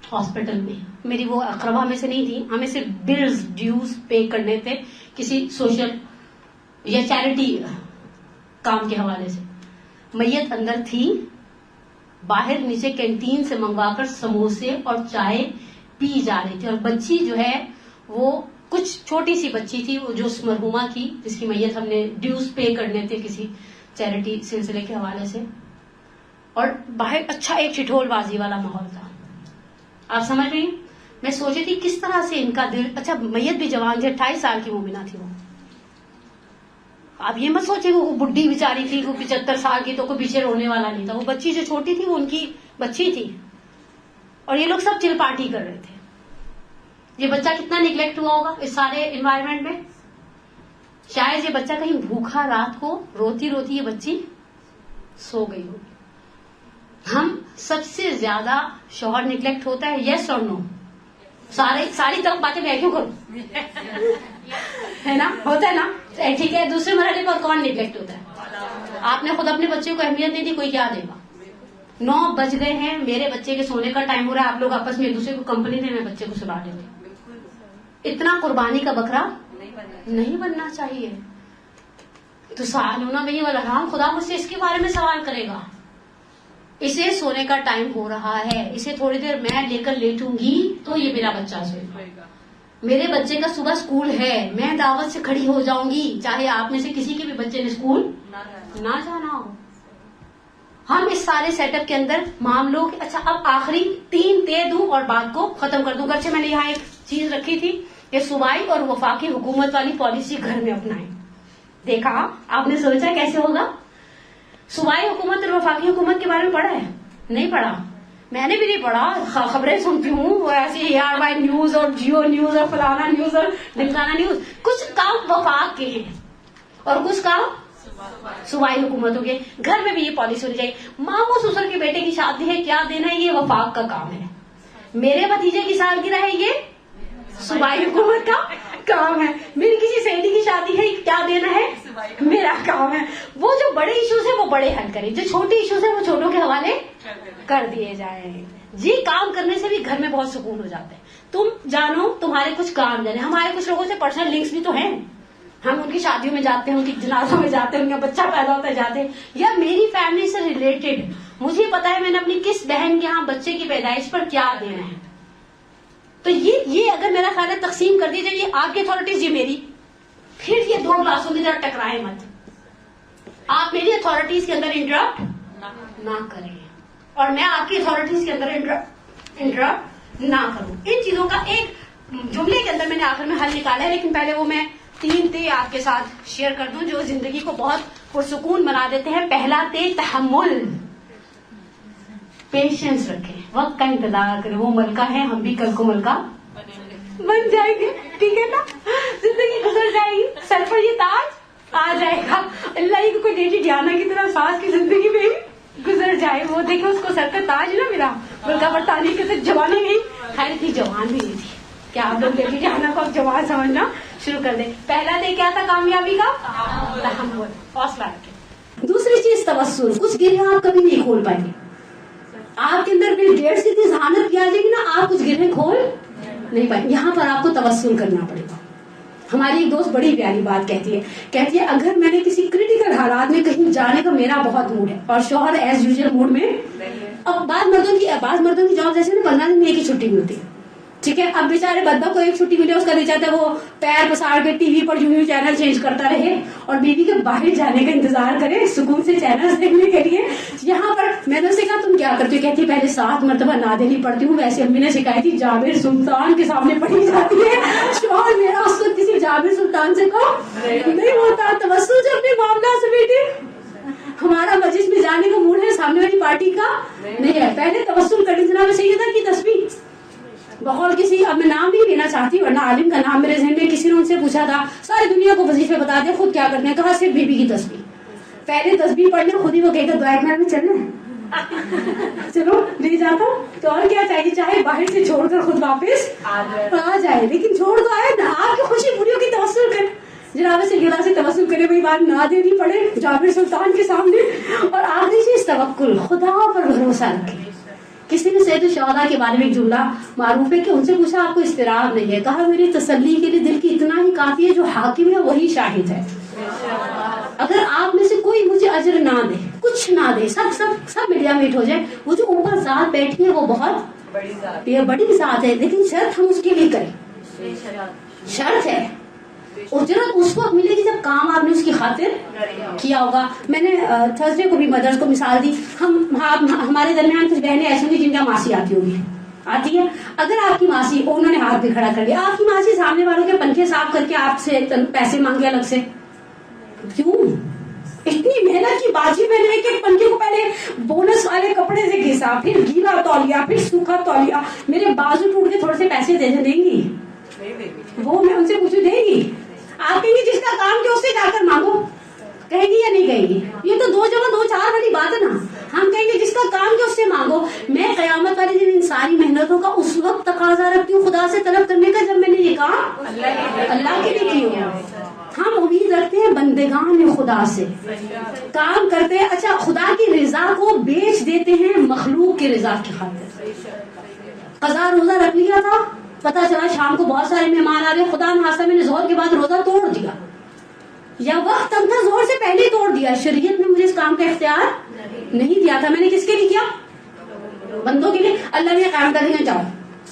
A: ہاسپٹل میں, میری وہ اقربا میں سے نہیں تھی, ہمیں صرف بلز ڈیوز پے کرنے تھے کسی سوشل یا چیریٹی کام کے حوالے سے. میت اندر تھی, باہر نیچے کینٹین سے منگوا کر سموسے اور چائے پی جا رہی تھی, اور بچی جو ہے وہ کچھ چھوٹی سی بچی تھی, وہ جو اس مرحومہ کی جس کی میت ہم نے ڈیوز پے کرنے تھے کسی چیریٹی سلسلے کے حوالے سے, اور باہر اچھا ایک چٹول بازی والا ماحول تھا. آپ سمجھ رہی ہیں, میں سوچی تھی کس طرح سے ان کا دل, اچھا میت بھی جوان تھی, 28 سال کی مومنہ تھی وہ. آپ یہ مت سوچے وہ بڈھی بیچاری تھی, وہ 75 سال کی, تو کوئی پیچھے رونے والا نہیں تھا. وہ بچی جو چھوٹی تھی وہ ان کی بچی تھی, اور یہ لوگ سب چل پارٹی کر رہے تھے. یہ بچہ کتنا نگلیکٹ ہوا ہوگا اس سارے انوائرمنٹ میں. شاید یہ بچہ کہیں بھوکھا رات کو روتی روتی یہ بچی سو گئی ہوگی. ہم سب سے زیادہ شوہر نگلیکٹ ہوتا ہے, یس اور نو. ساری طرف باتیں میں کیوں کروں, ہے نا, ہوتا ہے نا, ٹھیک ہے. دوسرے مرحلے پر کون نگلیکٹ ہوتا ہے. آپ نے خود اپنے بچے کو اہمیت نہیں دی, کوئی کیا دے گا. 9 بج گئے ہیں, میرے بچے کے سونے کا ٹائم ہو رہا ہے, آپ لوگ آپس میں ایک دوسرے کو کمپنی دیں, میں بچے کو سلا دیں گے. اتنا قربانی کا بکرا نہیں بننا چاہیے. تو سالونہ بھائی الحرام, خدا مجھ سے اس کے بارے میں سوال کرے گا. اسے سونے کا ٹائم ہو رہا ہے, اسے تھوڑی دیر میں لے کر لیٹوں گی تو یہ میرا بچہ سوئے گا. میرے بچے کا صبح اسکول ہے, میں دعوت سے کھڑی ہو جاؤں گی چاہے آپ میں سے کسی کے بھی بچے نے اسکول نہ جانا ہو. ہم اس سارے سیٹ اپ کے اندر معاملوں کے, اچھا اب آخری 3 دے دوں اور بات کو ختم کر دوں. گرچہ میں نے یہاں ایک چیز رکھی تھی کہ صوبائی اور وفاقی حکومت والی پالیسی گھر میں اپنائیں. دیکھا آپ نے سوچا کیسے ہوگا. صوبائی حکومت اور وفاقی حکومت کے بارے میں پڑھا ہے, نہیں پڑھا, میں نے بھی نہیں پڑھا. خبریں سنتی ہوں وہ ایسی ARY نیوز اور جیو نیوز اور فلانا نیوز اور ڈھمکانا نیوز. کچھ کام وفاق کے ہیں اور کچھ کام صوبائی حکومتوں کے. گھر میں بھی یہ پالیسی ہونی چاہیے. ماموں سسر کے بیٹے کی شادی ہے, کیا دینا ہے, یہ وفاق کا کام ہے. میرے بھتیجے کی سالگرہ ہے, یہ صوبائی حکومت کا کام ہے. میری کسی سہیلی کی شادی ہے, کیا دینا ہے, میرا کام ہے. وہ جو بڑے ایشوز ہیں وہ بڑے حل کریں, جو چھوٹے ایشوز ہیں وہ چھوٹوں کے حوالے کر دیے جائیں. جی کام کرنے سے بھی گھر میں بہت سکون ہو جاتا ہے. تم جانو تمہارے کچھ کام جانے. ہمارے کچھ لوگوں سے پرسنل لنکس بھی تو ہیں, ہم ان کی شادیوں میں جاتے ہیں, ان کی جنازوں میں جاتے ہیں, ان کا بچہ پیدا ہوتا ہے جاتے ہیں, یا میری فیملی سے ریلیٹڈ مجھے پتا ہے میں نے اپنی کس بہن کے ہاں بچے کی پیدائش پر کیا دینا ہے. تو یہ اگر میرا خیال ہے تقسیم کر دی جائے, یہ آپ کی اتھارٹیز, یہ میری, پھر یہ 2 گلاسوں کی طرح ٹکرائے مت. آپ میری اتھارٹیز کے اندر انٹرپٹ نہ کریں اور میں آپ کی اتھارٹیز کے اندر انٹرپٹ نہ کروں. ان چیزوں کا ایک جملے کے اندر میں نے آخر میں حل نکالا ہے, لیکن پہلے وہ میں 3 تے آپ کے ساتھ شیئر کر دوں جو زندگی کو بہت پرسکون بنا دیتے ہیں. پہلا تے تحمل, پیشنس رکھیں, وقت کا انتظار کریں. وہ ملکہ ہے, ہم بھی کل کو ملکہ بن جائیں گے, ٹھیک ہے نا. زندگی گزر جائے گی, سر پر یہ تاج آ جائے گا. اللہ ہی کو کوئی لیڈی ڈیانا کی طرح ساس کی زندگی میں گزر جائے. وہ دیکھو اس کو سر کا تاج نہ ملا, ملکہ برطانیہ کے ساتھ جوانی نہیں, خیر اتنی جوان بھی نہیں تھی. کیا آپ لوگ لیڈی ڈیانا کو اب جوان سمجھنا شروع کر دیں. پہلا دے کیا تھا کامیابی کا, تحمل, حوصلہ رکھیں. دوسری چیز توسل. کچھ گرہیں آپ کبھی نہیں کھول پائیں گے. آپ کے اندر بھی ڈیڑھ سے اتنی ذہانت کیا جائے گی نا, آپ کچھ گرہیں کھول نہیں پائیں. یہاں پر آپ کو توسل کرنا پڑے گا. ہماری ایک دوست بڑی پیاری بات کہتی ہے اگر میں نے کسی کریٹیکل حالات میں کہیں جانے کا میرا بہت موڈ ہے اور شوہر ایز یوزل موڈ میں, اب بعض مردوں کی جاب جیسے نا 15 دن میں ایک ہی چھٹی ملتی ہے, ٹھیک ہے. اب بیچارے بندہ کو ایک چھٹی ملے اس کا نہیں چاہتا وہ پیر پسار کے ٹی وی پر یوں چینل چینج کرتا رہے اور بیوی کے باہر جانے کا انتظار کرے سکون سے چینل دیکھنے کے لیے. یہاں پر میں نے اسے کہا تم کیا کرتی ہو؟ کہتی پہلے 7 مرتبہ نعت دینی پڑتی ہوں. ویسے امی نے سکھائی تھی جابر سلطان کے سامنے پڑھی جاتی ہے. شوہر میرا اس کو کسی جابر سلطان سے کہو نہیں ہوتا. توسل جو اپنے معاملات سے بیٹی ہمارا مجلس میں جانے کا موڈ ہے سامنے والی پارٹی کا نہیں ہے. پہلے توسل کرنی. جناب سیدہ کی تسبیح بقول کسی, اب میں نام نہیں لینا چاہتی ورنہ عالم کا نام میرے ذہن میں, کسی نے ان سے پوچھا تھا ساری دنیا کو وظیفے بتا دے خود کیا کرنے, کہا صرف بیوی کی تسبیح. پہلے تسبیح پڑھنے خود ہی وہ کہے گا دعا میں چلنا چلو لے جاتا ہوں تو اور کیا چاہیے, چاہے باہر سے چھوڑ کر خود واپس آ جائے لیکن چھوڑ تو آئے نا. آپ کی خوشی پوری ہوگی توسل کرے. جناب سے گلا سے توسل کرے وہی بات نہ دینی پڑے جابر سلطان کے سامنے. اور آخری چیز توکل, خدا پر بھروسہ رکھے. کسی نے سید الشہداء کے بارے میں ایک جملہ معروف ہے کہ ان سے پوچھا آپ کو اضطراب نہیں ہے؟ کہا میری تسلی کے لیے دل کی اتنا ہی کافی ہے جو حاکم ہے وہی شاہد ہے. اگر آپ میں سے کوئی مجھے اجر نہ دے کچھ نہ دے سب میڈیا میٹ ہو جائے, وہ جو اوپر ذات بیٹھی ہے وہ بہت بڑی ذات ہے لیکن شرط ہم اس کے لیے کریں. شرط ہے اجرت اس وقت ملے گی جب کام آپ نے اس کی خاطر کیا ہوگا. میں نے تھرسڈے کو بھی مدرس کو مثال دی. ہمارے درمیان کچھ بہنیں ایسی ہوں جن کا ماسی آتی ہوگی, آتی ہے. اگر آپ کی ماسی, انہوں نے ہاتھ بھی کھڑا کر لیا, آپ کی ماسی سامنے والوں کے پنکھے صاف کر کے آپ سے پیسے مانگے الگ سے, کیوں؟ اتنی محنت کی باجی میں نے کہ پنکھے کو پہلے بونس والے کپڑے سے گھسا, پھر گیلا تولیا, پھر سوکھا تولیا, میرے بازو ٹوٹ کے تھوڑے سے پیسے دیں گی وہ, میں ان سے پوچھوں دیں گی؟ آپ کہیں گے جس کا کام کیا اس سے جا کر مانگو, کہیں گی یا نہیں کہیں گی؟ یہ تو 2 جمع 2 4 والی بات ہے نا. ہم کہیں گے جس کا کام کیا اس سے مانگو. میں قیامت والے دن ان ساری محنتوں کا اس وقت تقاضا رکھتی ہوں خدا سے طلب کرنے کا جب میں نے یہ کام اللہ کے لیے کیا. ہم امید رکھتے ہیں بندگان خدا سے کام کرتے ہیں. اچھا, خدا کی رضا کو بیچ دیتے ہیں مخلوق کی رضا کی خاطر. قضا روزہ رکھ لیا تھا, پتا چلا شام کو بہت سارے مہمان آ رہے, خدا نخواستہ میں نے ظہر کے بعد روزہ توڑ دیا یا وقت تب تھا ظہر سے پہلے ہی توڑ دیا. شریعت نے مجھے اس کام کا اختیار نہیں دیا تھا. میں نے کس کے لیے کیا؟ بندوں کے لیے. اللہ نے قائم کر دیا,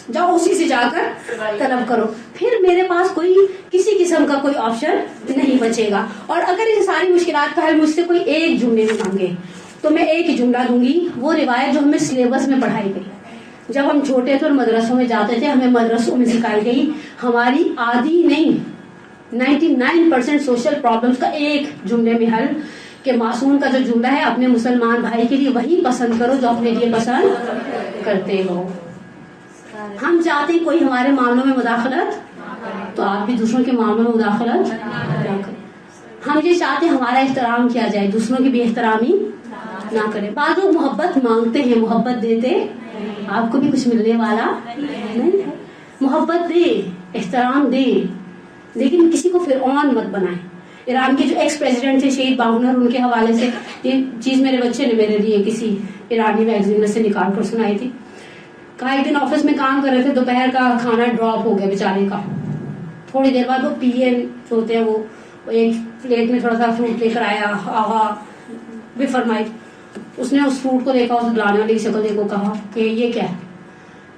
A: جاؤ اسی سے جا کر طلب کرو. پھر میرے پاس کوئی کسی قسم کا کوئی آپشن نہیں بچے گا. اور اگر ان ساری مشکلات کا حل مجھ سے کوئی ایک جملے میں مانگے تو میں ایک ہی جملہ دوں گی, وہ روایت جو ہمیں سلیبس میں پڑھائی گئی. جب ہم چھوٹے تھے اور مدرسوں میں جاتے تھے, ہمیں مدرسوں میں سکھائی گئی ہماری آدھی نہیں 99% سوشل پرابلمس کا ایک جملے میں حل, کہ معصوم کا جو جملہ ہے اپنے مسلمان بھائی کے لیے وہی پسند کرو جو اپنے لیے پسند کرتے ہو. ہم چاہتے ہیں کوئی ہمارے معاملوں میں مداخلت, تو آپ بھی دوسروں کے معاملوں میں مداخلت نہ کریں. ہم یہ چاہتے ہیں ہمارا احترام کیا جائے, دوسروں کی بے احترامی نہ کریں. بعض لوگ محبت مانگتے ہیں, محبت دیتے آپ کو بھی کچھ ملنے والا نہیں ہے. محبت دے, احترام دے, لیکن کسی کو فرعون مت بنائیں. ایران کے جو ایکس پریزیڈنٹ تھے شہید باہنر, ان کے حوالے سے یہ چیز میرے بچے نے میرے لیے کسی ایرانی میگزین میں سے نکال کر سنائی تھی. کہا ایک دن آفس میں کام کر رہے تھے, دوپہر کا کھانا ڈراپ ہو گیا بیچارے کا. تھوڑی دیر بعد وہ پی اے ہوتے ہیں, وہ ایک پلیٹ میں تھوڑا سا فروٹ لے کر آیا, آہا بھی فرمائی. اس نے اس فروٹ کو دیکھا, اس لانے والی شکل دیکھو, کہا کہ یہ کیا ہے؟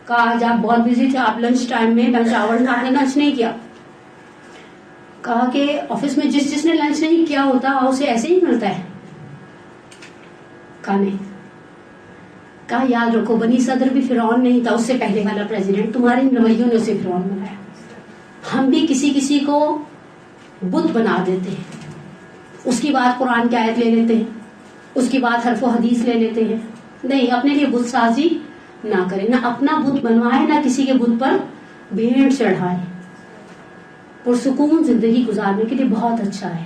A: کہا آج آپ بہت بزی تھے, آپ لنچ ٹائم میں لنچ آور میں آپ نے لنچ نہیں کیا. کہا کہ آفس میں جس نے لنچ نہیں کیا ہوتا اسے ایسے ہی ملتا ہے. کہا نہیں. کہا یاد رکھو بنی صدر بھی فرعون نہیں تھا, اس سے پہلے والا پریزیڈنٹ, تمہارے رویوں نے اسے فرعون بنایا. ہم بھی کسی کو بت بنا دیتے ہیں, اس کی بات قرآن کی آیت لے لیتے ہیں, اس کی بات حرف و حدیث لے لیتے ہیں. نہیں, اپنے لیے بت سازی نہ کرے, نہ اپنا بت بنوائے, نہ کسی کے بت پر بھیڑ چڑھائے. پرسکون زندگی گزارنے کے لیے بہت اچھا ہے.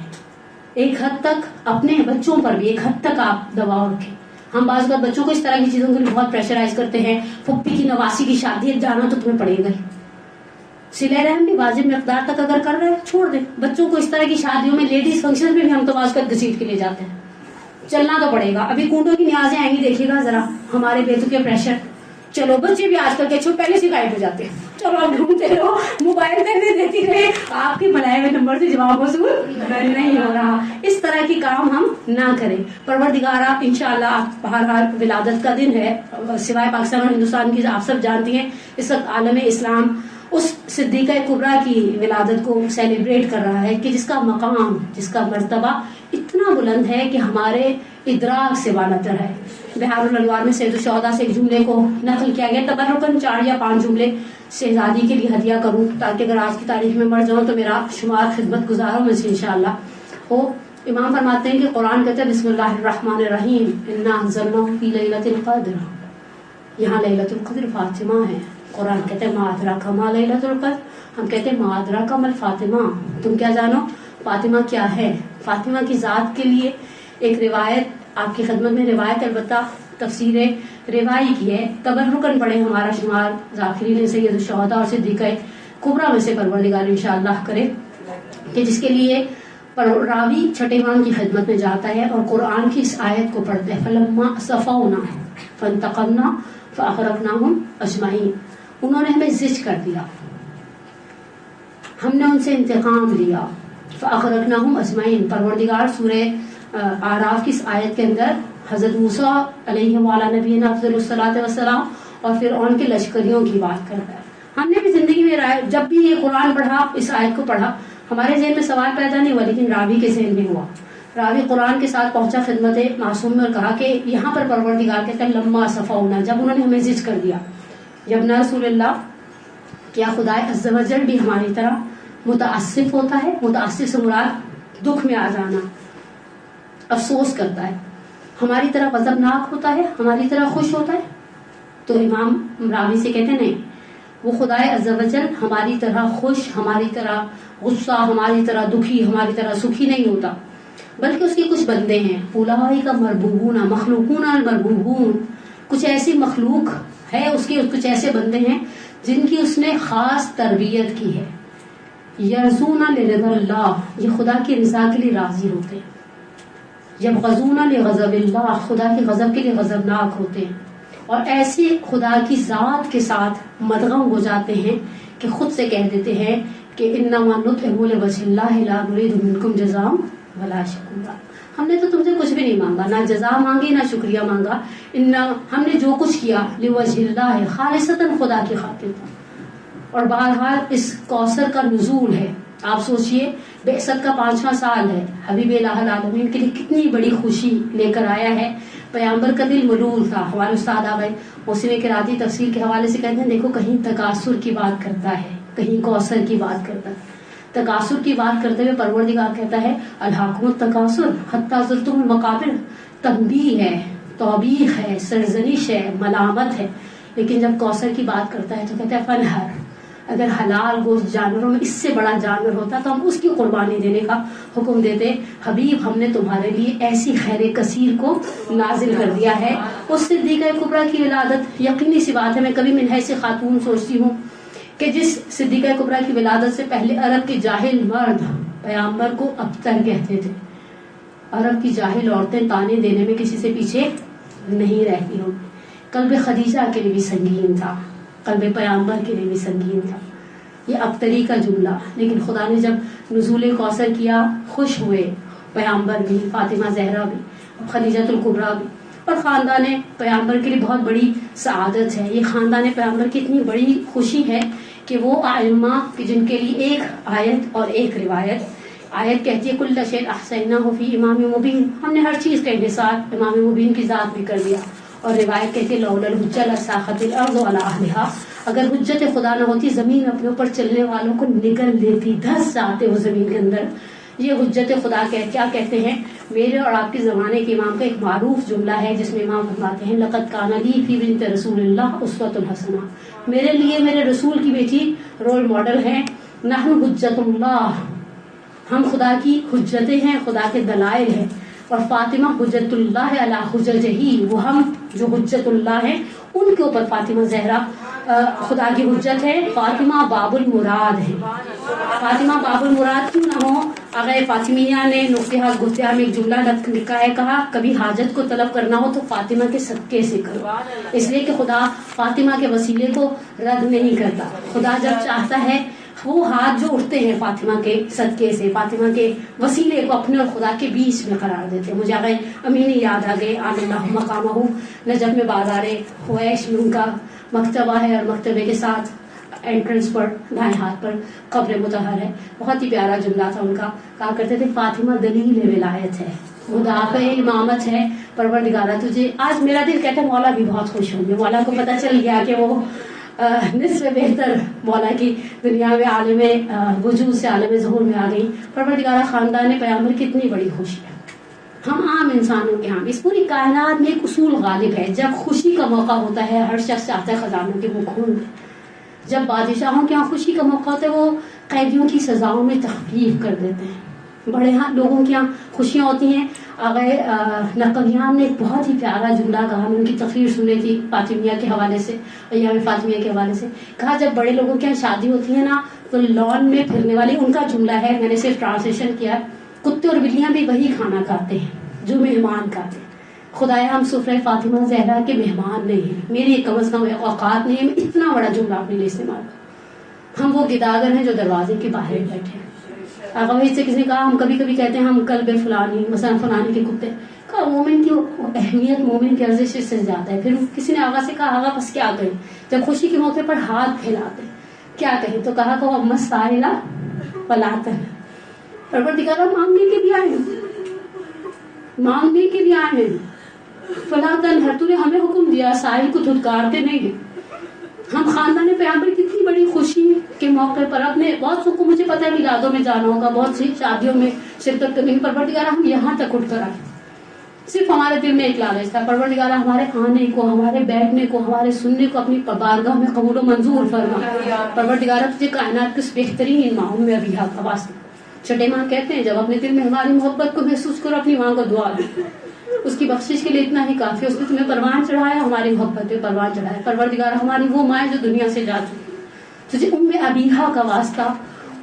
A: ایک حد تک اپنے بچوں پر بھی ایک حد تک آپ دباؤ رکھیں. ہم بعض بار بچوں کو اس طرح کی چیزوں کے لیے بہت پریشرائز کرتے ہیں. پھپھی کی نواسی کی شادی ہے, جانا تو تمہیں پڑے گا ہی. صلہ رحم بھی واجب مقدار تک اگر کر رہے چھوڑ دیں. بچوں کو اس طرح کی شادیوں میں, لیڈیز فنکشن میں بھی ہم تو بعض کر گھسیٹ کے لے جاتے ہیں. چلنا تو پڑے گا. ابھی کنڈوں کی نیازیں آئیں گی, دیکھیے گا ذرا ہمارے بیٹوں کے پریشر. چلو بچے بھی آج کل کے چھو پہلے سے غائب ہو جاتے ہیں. چلو آپ ڈھونڈتے رہو, موبائل کرنے دیتی رہے, آپ کے بنائے ہوئے نمبر سے جواب وصول نہیں ہو رہا. اس اس طرح کی کام ہم نہ کریں. پروردگارہ انشاءاللہ بہرحال ولادت کا دن ہے، سوائے پاکستان اور ہندوستان کی آپ سب جانتی ہیں اس وقت عالم اسلام اس صدیقہ کبریٰ کی ولادت کو سیلیبریٹ کر رہا ہے کہ جس کا مقام، جس کا مرتبہ اتنا بلند ہے کہ ہمارے ادراک سے بالاتر ہے. بہار الانوار میں سید الشہداء سے ایک جملے کو نقل کیا گیا، تبرکاً 4 یا 5 جملے شہزادی کے لیے ہدیہ کروں تاکہ اگر آج کی تاریخ میں مر جاؤں تو میرا شمار خدمت گزاروں میں سے انشاءاللہ ہو. امام فرماتے ہیں کہ قرآن کہتے ہیں بسم اللہ الرحمن الرحیم انا انزلناہ فی لیلۃ القدر، یہاں لیلۃ القدر فاطمہ ہے. قرآن کہتے ہیں ما ادراک ما لیلۃ القدر، ہم کہتے ہیں ما ادراک ما الفاطمہ، تم کیا جانو فاطمہ کیا ہے. فاطمہ کی ذات کے لیے ایک روایت آپ کی خدمت میں، روایت البتہ تفسیر روائی کی ہے، تبرکاً پڑھے ہمارا شمار ذاکرین سید الشہداء اور صدیقہ کبریٰ میں سے پروردگار انشاءاللہ کرے کہ جس کے لیے راوی چھٹے امام کی خدمت میں جاتا ہے اور قرآن کی اس آیت کو پڑھتے ہیں فلما صفونا فانتقمنا فاغرقناہم اجمعین، انہوں نے ہمیں زج کر دیا، ہم نے ان سے انتقام لیا. فاغرقناہم اجمعین، پروردگار سورہ اعراف کی اس آیت کے اندر حضرت موسیٰ علیہ وعلیٰ نبینا افضل الصلاۃ والسلام اور فرعون کے لشکریوں کی بات کرتا ہے. ہم نے بھی زندگی میں جب بھی یہ قرآن پڑھا، اس آیت کو پڑھا، ہمارے ذہن میں سوال پیدا نہیں ہوا لیکن راوی کے ذہن میں ہوا. راوی قرآن کے ساتھ پہنچا خدمت معصوم میں اور کہا کہ یہاں پر پروردگار کہتا ہے لما صفونا، جب انہوں نے ہمیں زج کر دیا. یبنا رسول اللہ، کیا خدائے عز و جل بھی ہماری طرح متاسف ہوتا ہے؟ متاسف سے مراد دکھ میں آ جانا، افسوس کرتا ہے. ہماری طرح غضبناک ہوتا ہے؟ ہماری طرح خوش ہوتا ہے؟ تو امام راوی سے کہتے ہیں نہیں، وہ خدائے عز و جل ہماری طرح خوش، ہماری طرح غصہ، ہماری طرح دکھی، ہماری طرح سکھی نہیں ہوتا، بلکہ اس کے کچھ بندے ہیں اولئک مربوبون مخلوقون المربوبون، کچھ ایسی مخلوق ہے اس کے کچھ ایسے بندے ہیں جن کی اس نے خاص تربیت کی ہے. یرزون لرضا اللہ، یہ خدا کی رضا کے لیے راضی ہوتے ہیں. یبغضون لغضب اللہ، خدا کے غضب کے لیے غضبناک ہوتے ہیں اور ایسے خدا کی ذات کے ساتھ مدغم ہو جاتے ہیں کہ خود سے کہہ دیتے ہیں کہ انما نطعم لوجه اللہ لا نريد منکم جزاء ولا شکورا، ہم نے تو تم سے کچھ بھی نہیں مانگا، نہ جزا مانگی نہ شکریہ مانگا، ہم نے جو کچھ کیا لوجه اللہ خالصتاً خدا کی خاطر تھا. اور بہرحال اس کوثر کا نزول ہے، آپ سوچئے بعثت کا 5واں سال ہے، حبیب الہ العالمین کے لیے کتنی بڑی خوشی لے کر آیا ہے. پیغمبر کا دل ملول تھا. ہمارے استاد آبائی موسم قراتی تفسیر کے حوالے سے کہتے ہیں دیکھو کہیں تکاثر کی بات کرتا ہے، کہیں کوثر کی بات کرتا ہے. تکاثر کی بات کرتے ہوئے پروردگار کہتا ہے الہاکم التکاثر حتی زرتم المقابر، تنبیہ ہے، توبیخ ہے، سرزنش ہے، ملامت ہے. لیکن جب کوثر کی بات کرتا ہے تو کہتا ہے فنہر، اگر حلال گوشت جانوروں میں اس سے بڑا جانور ہوتا تو ہم اس کی قربانی دینے کا حکم دیتے. حبیب ہم نے تمہارے لیے ایسی خیر کثیر کو نازل کر دیا ہے. اس صدیقہ کبریٰ کی ولادت یقینی سی بات ہے. میں کبھی من حیث خاتون سوچتی ہوں کہ جس صدیقہ کبریٰ کی ولادت سے پہلے عرب کے جاہل مرد پیغمبر کو ابتر کہتے تھے. عرب کی جاہل عورتیں تانے دینے میں کسی سے پیچھے نہیں رہتی ہوں. قلب خدیجہ کے لیے بھی سنگین تھا، قلب پیغمبر کے لیے بھی سنگین تھا یہ ابتری کا جملہ. لیکن خدا نے جب نزول کوثر کیا خوش ہوئے پیغمبر بھی، فاطمہ زہرا بھی، خدیجہ الکبریٰ بھی. اور خاندان پیغمبر کے لیے بہت بڑی سعادت ہے. یہ خاندان پیغمبر کی اتنی بڑی خوشی ہے کہ وہ ائمہ جن کے لیے ایک آیت اور ایک روایت. آیت کہتی ہے کل شیء احصیناہ فی امام مبین، ہم نے ہر چیز کا انحصار امام مبین کی ذات میں کر دیا. اور روایت کہتی ہے لولا الحجہ لساخت الارض علی اہلہا، اگر حجت خدا نہ ہوتی زمین اپنے اوپر چلنے والوں کو نگل لیتی، دھس جاتے وہ زمین کے اندر. یہ حجت خدا کیا کہتے ہیں؟ میرے اور آپ کے زمانے کے امام کا ایک معروف جملہ ہے جس میں امام فرماتے ہیں لقد کان لی فی بنت رسول اللہ اسوۃ حسنہ، میرے لیے میرے رسول کی بیٹی رول ماڈل ہے. نحن حجت اللہ، ہم خدا کی حجتیں ہیں، خدا کے دلائل ہیں. اور فاطمہ حجت اللہ علی حججہ، وہ ہم جو حجت اللہ ہیں ان کے اوپر فاطمہ زہرا خدا کی حجت ہے. فاطمہ باب المراد ہے. فاطمہ باب المراد کیوں نہ ہو؟ اگر فاطمیہ نے نقطہ گفتہ میں ایک جملہ لکھا ہے، کہا کبھی حاجت کو طلب کرنا ہو تو فاطمہ کے صدقے سے کرو، اس لیے کہ خدا فاطمہ کے وسیلے کو رد نہیں کرتا. خدا جب چاہتا ہے وہ ہاتھ جو اٹھتے ہیں فاطمہ کے صدقے سے، فاطمہ کے وسیلے کو اپنے اور خدا کے بیچ میں قرار دیتے ہیں. مجھے آگے امینی یاد آ گئے، آن اللہ مقامہ نجف میں بازار حویش میں ان کا مکتبہ ہے، اور مکتبے کے ساتھ انٹرنس پر دائیں ہاتھ پر قبر مطہر ہے. بہت ہی پیارا جملہ تھا ان کا. کہا کرتے تھے فاطمہ دلیل ولایت ہے، مدافع امامت ہے، پروردگارہ تجھے. آج میرا دل کہتا ہے مولا بھی بہت خوش ہوں گے. مولا کو پتہ چل گیا کہ وہ نصف بہتر مولا کی دنیا میں عالم وجود سے عالم ظہور میں آ گئی. پروردگارہ خاندان پیغمبر کتنی بڑی خوشی ہے. ہم عام انسانوں کے ہاں اس پوری کائنات میں ایک اصول غالب ہے، جب خوشی کا موقع ہوتا ہے ہر شخص چاہتا ہے خزانوں کے منہ کھول دے. جب بادشاہوں کے ہاں خوشی کا موقع ہوتا ہے وہ قیدیوں کی سزاؤں میں تخفیف کر دیتے ہیں. بڑے ہاں لوگوں کے یہاں خوشیاں ہوتی ہیں. آغا نقلیان نے ایک بہت ہی پیارا جملہ کہا، ان کی تقریر سنی تھی فاطمیہ کے حوالے سے، ایام فاطمیہ کے حوالے سے. کہا جب بڑے لوگوں کے یہاں شادی ہوتی ہے نا تو لان میں پھرنے والی، ان کا جملہ ہے، میں نے صرف ٹرانسلیشن کیا، کتے اور بلیاں بھی وہی کھانا کھاتے ہیں جو مہمان کھاتے ہیں. خدایا ہم سفرہ فاطمہ زہرا کے مہمان نہیں ہیں، میری کم از کم اوقات نہیں ہے میں اتنا بڑا جملہ اپنے لیے استعمال کروں. ہم وہ گداگر ہیں جو دروازے کے باہر بیٹھے ہیں. آغا سے کسی نے کہا ہم کبھی کبھی کہتے ہیں ہم قلب فلانی مثلا فلانی کے کتے. کہا مومن کی اہمیت، مومن کی ارزش اس سے زیادہ ہے. پھر کسی نے آغا سے کہا آغا بس کیا کہیں جب خوشی کے موقع پر ہاتھ پھیلاتے کیا کہیں؟ تو کہا کہ وہ مسائلہ پلاتا ہے، پروردگارہ مانگنے کے لیے آئے ہیں، مانگنے کے لیے آئے ہیں. فلاطن ہے، تو نے ہمیں حکم دیا سائل کو دھتکارتے نہیں ہیں. ہم خاندان پیغمبر کتنی بڑی خوشی کے موقع پر اپنے بہت سو کو مجھے پتا ہے میلادوں میں جانا ہوگا، بہت سی شادیوں میں شرکت کرنے کی. پروردگارہ ہم یہاں تک اٹھ کر آئے، صرف ہمارے دل میں ایک لالچ تھا. پروردگارہ ہمارے آنے کو، ہمارے بیٹھنے کو، ہمارے سننے کو اپنی بارگاہ میں قبول و منظور فرما. پروردگارہ تجھے کائنات کے بہترین ماہوں میں ابھی حق واسطے. چھٹے ماں کہتے ہیں جب اپنے دل میں ہماری محبت کو محسوس کرو اپنی ماں کو دعا دو، اس کی بخشش کے لیے اتنا ہی کافی. اس نے تمہیں پروان چڑھایا، ہماری محبت پہ پروان چڑھایا. پروردگار ہماری وہ مائیں جو دنیا سے جا چکی، تجھے ام ابیہا کا واسطہ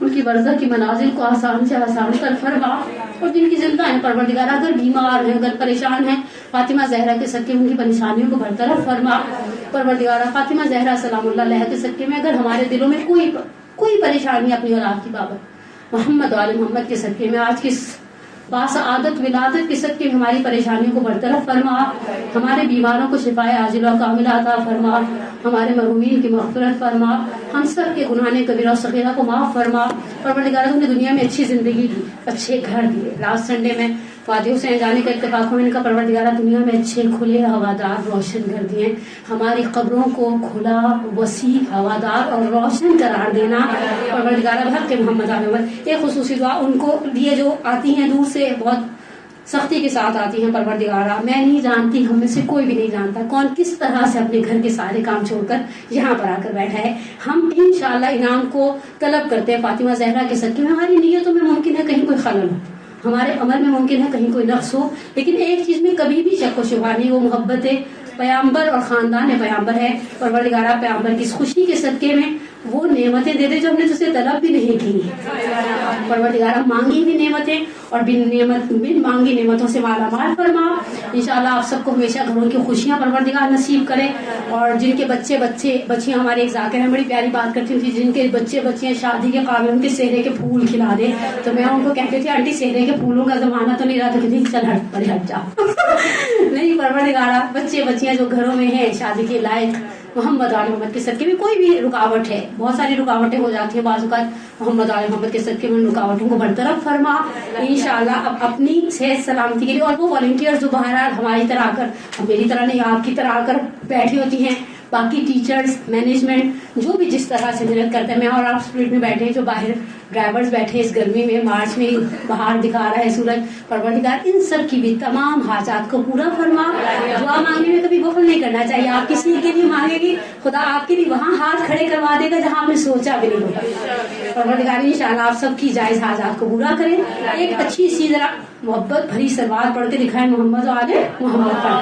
A: ان کی برزخ کی منازل کو آسان سے آسان کر فرما. اور جن کی زندہ ہیں پروردگار اگر بیمار ہیں، اگر پریشان ہیں، فاطمہ زہرا کے صدقے ان کی پریشانیوں کو برطرف فرما. پروردگار فاطمہ زہرا سلام اللہ علیہ کے صدقے میں اگر ہمارے دلوں میں کوئی پریشانی اپنی اولاد کی بابت، محمد وآل محمد کے صدقے میں آج کس باسعادت ولادت کے صدقے میں ہماری پریشانیوں کو برطرف فرما. ہمارے بیماروں کو شفائے عاجلہ و کاملہ عطا فرما. ہمارے مرحومین کی مغفرت فرما. ہم سب کے گناہ کبیرہ و صغیرہ کو معاف فرما. پروردگار تم نے دنیا میں اچھی زندگی دی، اچھے گھر دیے. لاسٹ سنڈے میں وادی حسین جانے کا اتفاق ہوا، ان کا پروردگارہ دنیا میں اچھے کھلے ہوادار روشن گھر دیے. ہماری قبروں کو کھلا وسیع ہوادار اور روشن قرار دینا. پروردگارہ بھر کے محمد علیہ ایک خصوصی دعا ان کو لیے جو آتی ہیں دور سے، بہت سختی کے ساتھ آتی ہیں. پروردگارہ میں نہیں جانتی، ہم میں سے کوئی بھی نہیں جانتا کون کس طرح سے اپنے گھر کے سارے کام چھوڑ کر یہاں پر آ کر بیٹھا ہے. ہم انشاءاللہ انعام کو طلب کرتے ہیں فاطمہ زہرا کے صدقے میں. ہماری نیتوں میں ممکن ہے کہیں کوئی خلل ہو، ہمارے عمل میں ممکن ہے کہیں کوئی نقص ہو، لیکن ایک چیز میں کبھی بھی شک و شبہ نہیں، وہ محبت پیامبر اور خاندان پیامبر ہے. پروردگارہ پیامبر کی اس خوشی کے صدقے میں وہ نعمتیں دے دے جو ہم نے تجھ سے طلب بھی نہیں کی. پروردگارہ مانگی ہوئی نعمتیں اور بن مانگی نعمتوں سے مالا مال فرما. انشاءاللہ آپ سب کو ہمیشہ گھروں کی خوشیاں پروردگار نصیب کرے. اور جن کے بچیاں ہمارے ایک ذاکر ہیں بڑی پیاری بات کرتی تھی، جن کے بچیاں شادی کے قابل ان کے سہرے کے پھول کھلا دے، تو میں ان کو کہتی تھی آنٹی سہرے کے پھولوں کا زمانہ تو نہیں رہا، تو کہتی چل ہٹ جاؤ. نہیں پروردگارہ بچیاں جو گھروں میں ہیں شادی کے لائق، محمد علیہ محمد کے صدقے میں کوئی بھی رکاوٹ ہے، بہت ساری رکاوٹیں ہو جاتی ہیں بعض اوقات، محمد علیہ محمد کے صدقے میں رکاوٹوں کو برطرف فرما. انشاءاللہ اب اپنی صحت سلامتی کے لیے، اور وہ والنٹیئر جو بہرحال ہماری طرح آ کر، میری طرح نہیں آپ کی طرح آ کر بیٹھی ہوتی ہیں، باقی ٹیچرز مینجمنٹ جو بھی جس طرح سے محنت کرتے ہیں، میں اور آپ اسپرٹ میں بیٹھے ہیں، جو باہر ڈرائیورز بیٹھے اس گرمی میں، مارچ میں باہر دکھا رہا ہے سورج، پروردگار ان سب کی بھی تمام حاجات کو پورا فرما. دعا مانگنے میں کبھی بخل نہیں کرنا چاہیے. آپ کسی کے لیے مانگے گی خدا آپ کے لیے وہاں ہاتھ کھڑے کروا دے گا جہاں آپ نے سوچا بھی نہیں ہوگا. پروردگار انشاءاللہ آپ سب کی جائز حاجات کو پورا کریں. ایک اچھی سی ذرا محبت بھری سلوات پڑھ کے دکھائیں محمد و آل محمد پر.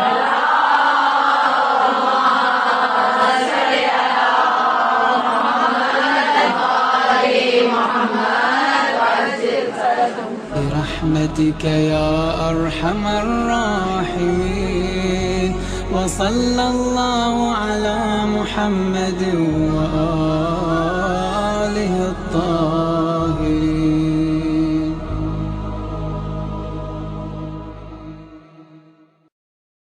B: برحمتك يا أرحم الراحمين وصلى الله على محمد وآله